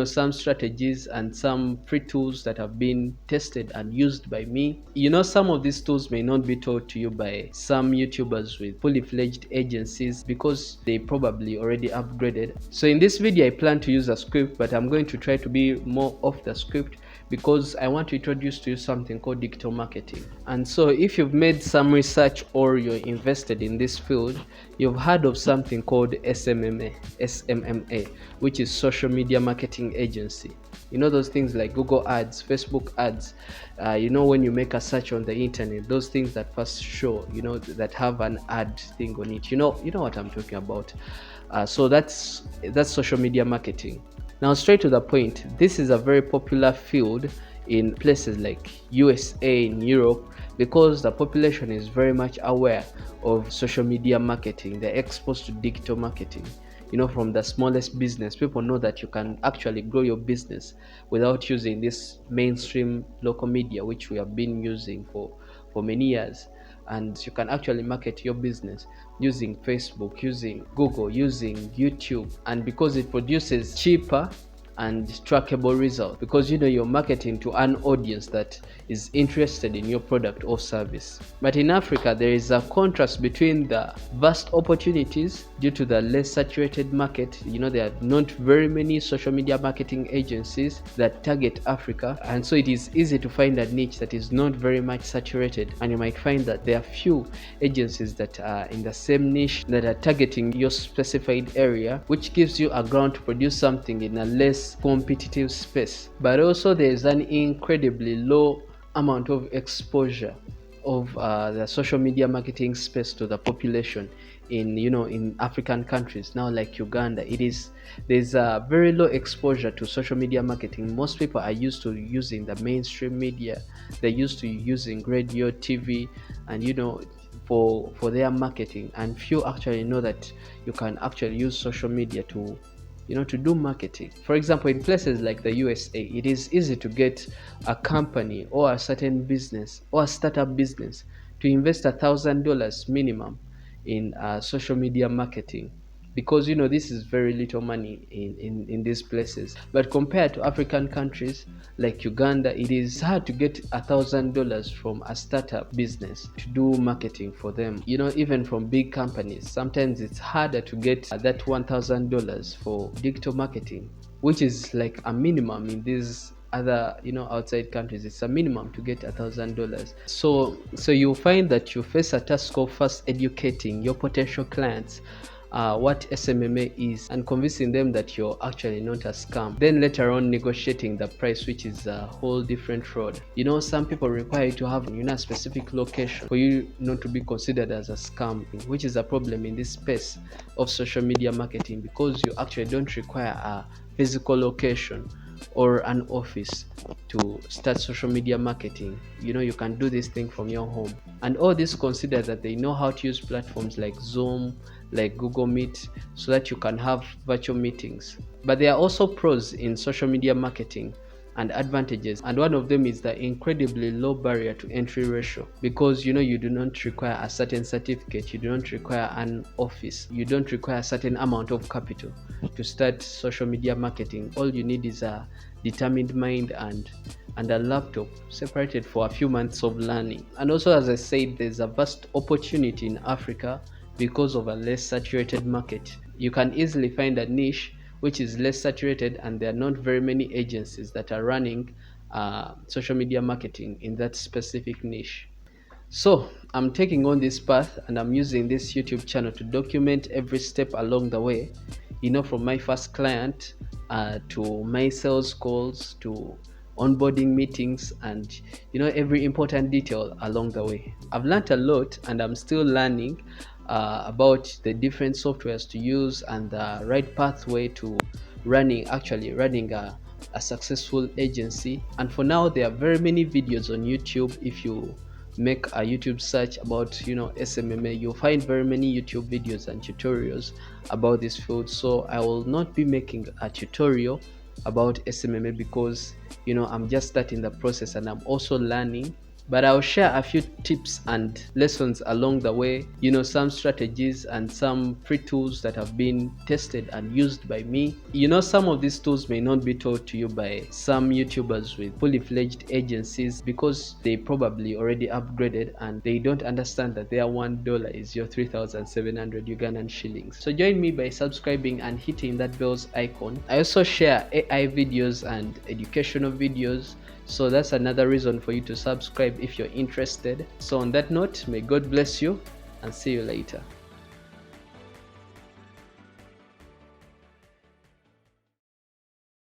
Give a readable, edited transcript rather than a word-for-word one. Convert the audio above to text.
some strategies and some free tools that have been tested and used by me. Some of these tools may not be taught to you by some YouTubers with fully fledged agencies because they probably already upgraded. So in this video I plan to use a script, but I'm going to try to be more off the script because I want to introduce to you something called digital marketing. And so if you've made some research or you're invested in this field, you've heard of something called SMMA, which is social media marketing agency. Those things like Google ads, Facebook ads, when you make a search on the internet, those things that first show, that have an ad thing on it, you know what I'm talking about. So that's social media marketing. Now, straight to the point, this is a very popular field in places like USA, in Europe, because the population is very much aware of social media marketing. They're exposed to digital marketing. From the smallest business, people know that you can actually grow your business without using this mainstream local media, which we have been using for many years. And you can actually market your business using Facebook, using Google, using YouTube, and because it produces cheaper and trackable results, because you're marketing to an audience that is interested in your product or service. But in Africa, there is a contrast between the vast opportunities due to the less saturated market. There are not very many social media marketing agencies that target Africa, and so it is easy to find a niche that is not very much saturated, and you might find that there are few agencies that are in the same niche that are targeting your specified area, which gives you a ground to produce something in a less competitive space. But also there is an incredibly low amount of exposure of the social media marketing space to the population in African countries. Now, like Uganda, there's a very low exposure to social media marketing. Most people are used to using the mainstream media. They're used to using radio, TV, and for their marketing, and few actually know that you can actually use social media to do marketing. For example, in places like the USA, it is easy to get a company or a certain business or a startup business to invest $1,000 minimum in social media marketing, because this is very little money in these places. But compared to African countries like Uganda, it is hard to get $1,000 from a startup business to do marketing for them. Even from big companies, sometimes it's harder to get that $1,000 for digital marketing, which is like a minimum in these other outside countries. It's a minimum to get $1,000. So you find that you face a task of first educating your potential clients what SMMA is and convincing them that you're actually not a scam. Then later on negotiating the price, which is a whole different road. Some people require you to have a specific location for you not to be considered as a scam, which is a problem in this space of social media marketing, because you actually don't require a physical location or an office to start social media marketing. You can do this thing from your home. And all this consider that they know how to use platforms like Zoom, like Google Meet, so that you can have virtual meetings. But there are also pros in social media marketing and advantages, and one of them is the incredibly low barrier to entry ratio, because you do not require a certain certificate, you do not require an office, you don't require a certain amount of capital to start social media marketing. All you need is a determined mind and a laptop separated for a few months of learning. And also, as I said, there's a vast opportunity in Africa because of a less saturated market. You can easily find a niche which is less saturated, and there are not very many agencies that are running social media marketing in that specific niche. So I'm taking on this path, and I'm using this YouTube channel to document every step along the way, from my first client to my sales calls to onboarding meetings, and every important detail along the way. I've learned a lot, and I'm still learning about the different softwares to use and the right pathway to running a successful agency. And for now, there are very many videos on YouTube. If you make a YouTube search about SMMA, you'll find very many YouTube videos and tutorials about this field. So I will not be making a tutorial about SMMA because I'm just starting the process, and I'm also learning but I'll share a few tips and lessons along the way, some strategies and some free tools that have been tested and used by me. Some of these tools may not be taught to you by some YouTubers with fully fledged agencies because they probably already upgraded and they don't understand that their $1 is your 3,700 Ugandan shillings. So join me by subscribing and hitting that bell's icon. I also share AI videos and educational videos, so that's another reason for you to subscribe if you're interested. So on that note, may God bless you and see you later.